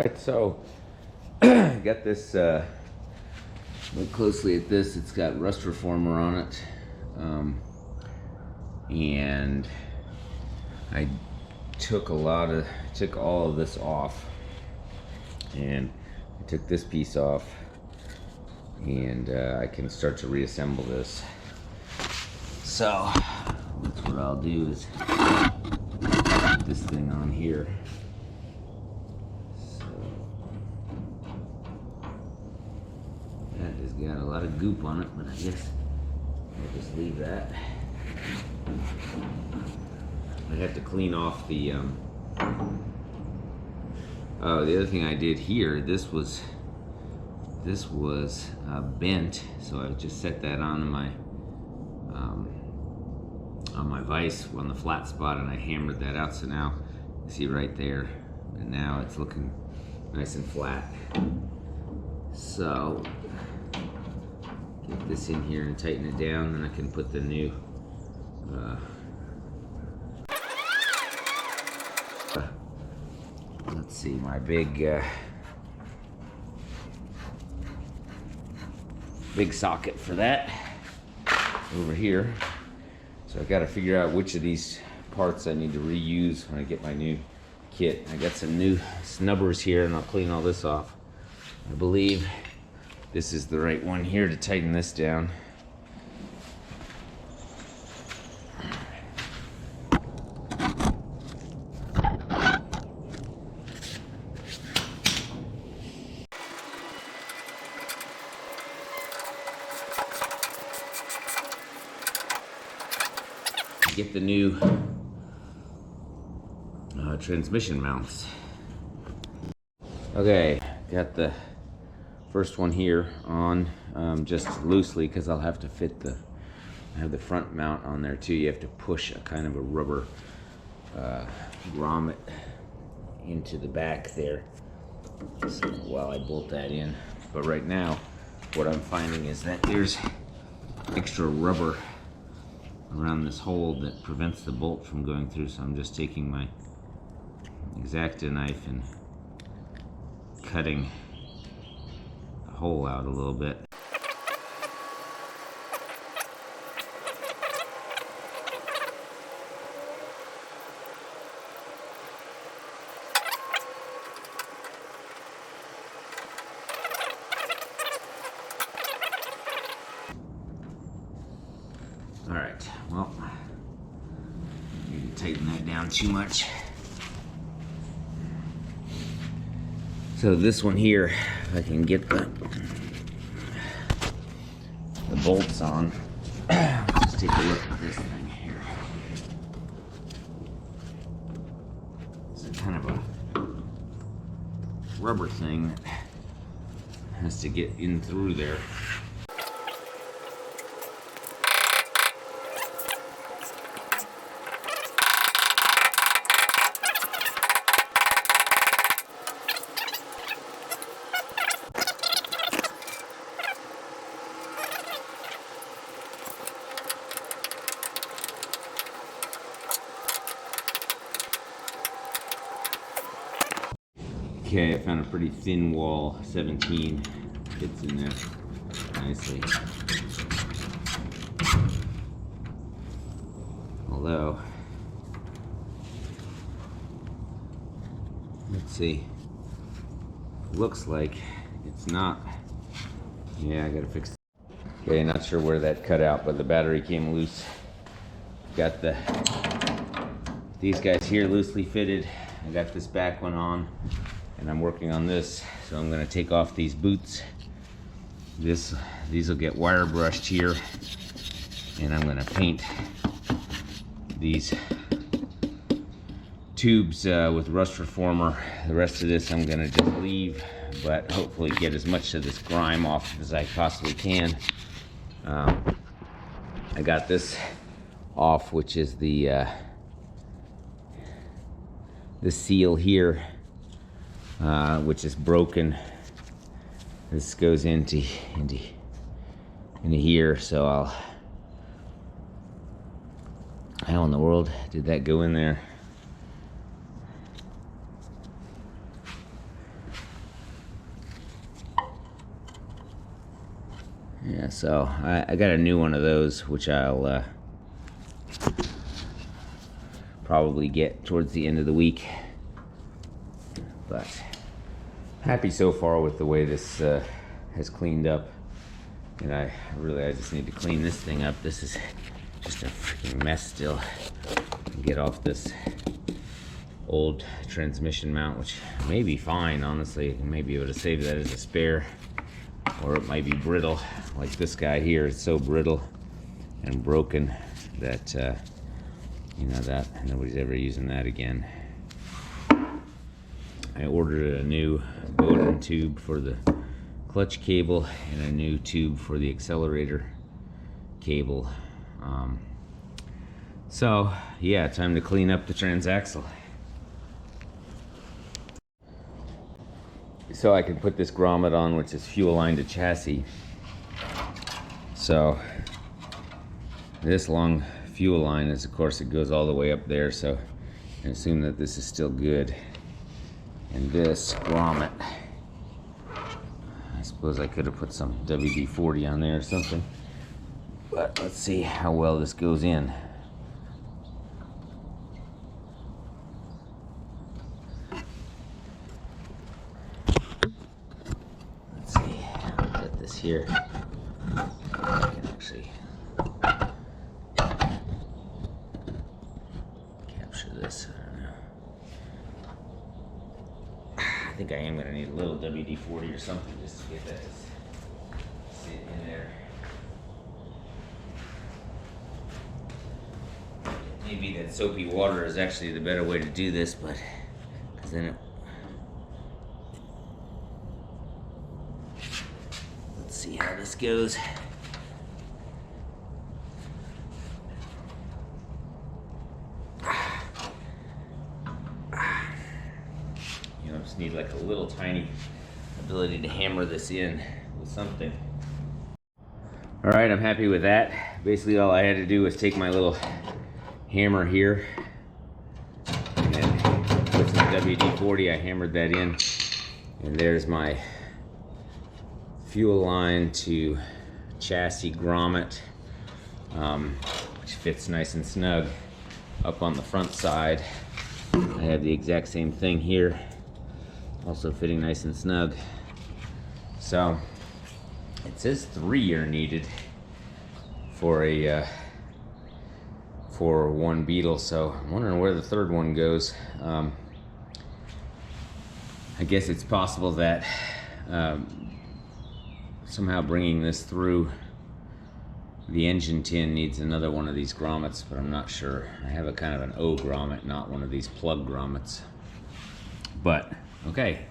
Alright, so got this, look closely at this, it's got rust reformer on it, and I took all of this off, and I took this piece off, and I can start to reassemble this. So that's what I'll do, is put this thing on here. That has got a lot of goop on it, but I guess I'll just leave that. I have to clean off the, oh, the other thing I did here, this was bent, so I just set that on my vise on the flat spot, and I hammered that out, so now you see right there, and now it's looking nice and flat. So get this in here and tighten it down, and I can put the new let's see, my big socket for that over here. So I got to figure out which of these parts I need to reuse when I get my new kit. I got some new snubbers here, and I'll clean all this off. I believe this is the right one here to tighten this down. Get the new transmission mounts. Okay, got the first one here on just loosely, because I'll have to fit I have the front mount on there too. You have to push a kind of a rubber grommet into the back there, so while I bolt that in. But right now what I'm finding is that there's extra rubber around this hole that prevents the bolt from going through, so I'm just taking my X-Acto knife and cutting the hole out a little bit. Alright, well, I need to tighten that down too much. So this one here, if I can get the bolts on, let's take a look at this thing here. It's a kind of a rubber thing that has to get in through there. Okay, I found a pretty thin wall, 17 fits in there nicely. Although, let's see, looks like it's not. Yeah, I gotta fix it. Okay, not sure where that cut out, but the battery came loose. Got these guys here loosely fitted. I got this back one on, and I'm working on this, so I'm going to take off these boots. These will get wire brushed here, and I'm going to paint these tubes with rust reformer. The rest of this I'm going to just leave, but hopefully get as much of this grime off as I possibly can. I got this off, which is the seal here, which is broken. This goes into here, so how in the world did that go in there? So I got a new one of those, which I'll probably get towards the end of the week. But happy so far with the way this has cleaned up. And I just need to clean this thing up. This is just a freaking mess still. Get off this old transmission mount, which may be fine, honestly. I may be able to save that as a spare, or it might be brittle, like this guy here. It's so brittle and broken that you know, that nobody's ever using that again. I ordered a new Bowden tube for the clutch cable and a new tube for the accelerator cable. So yeah, time to clean up the transaxle. So I can put this grommet on, which is fuel line to chassis. So this long fuel line is, of course, it goes all the way up there, so I assume that this is still good. And this grommet, I suppose I could have put some WD-40 on there or something, but let's see how well this goes in. Let's see, I'll get this here. I can actually capture this. I don't know. I think I am going to need a little WD-40 or something just to get that to sit in there. Maybe that soapy water is actually the better way to do this, but because then it. Let's see how this goes. You know, I just need like a little tiny ability to hammer this in with something. All right, I'm happy with that. Basically, all I had to do was take my little hammer here and then put some WD-40. I hammered that in, and there's my fuel line to chassis grommet, which fits nice and snug up on the front side. I have the exact same thing here, also fitting nice and snug. So it says 3 are needed for a for one Beetle, so I'm wondering where the third one goes. I guess it's possible that somehow bringing this through the engine tin needs another one of these grommets, but I'm not sure. I have a kind of an O grommet, not one of these plug grommets. But okay,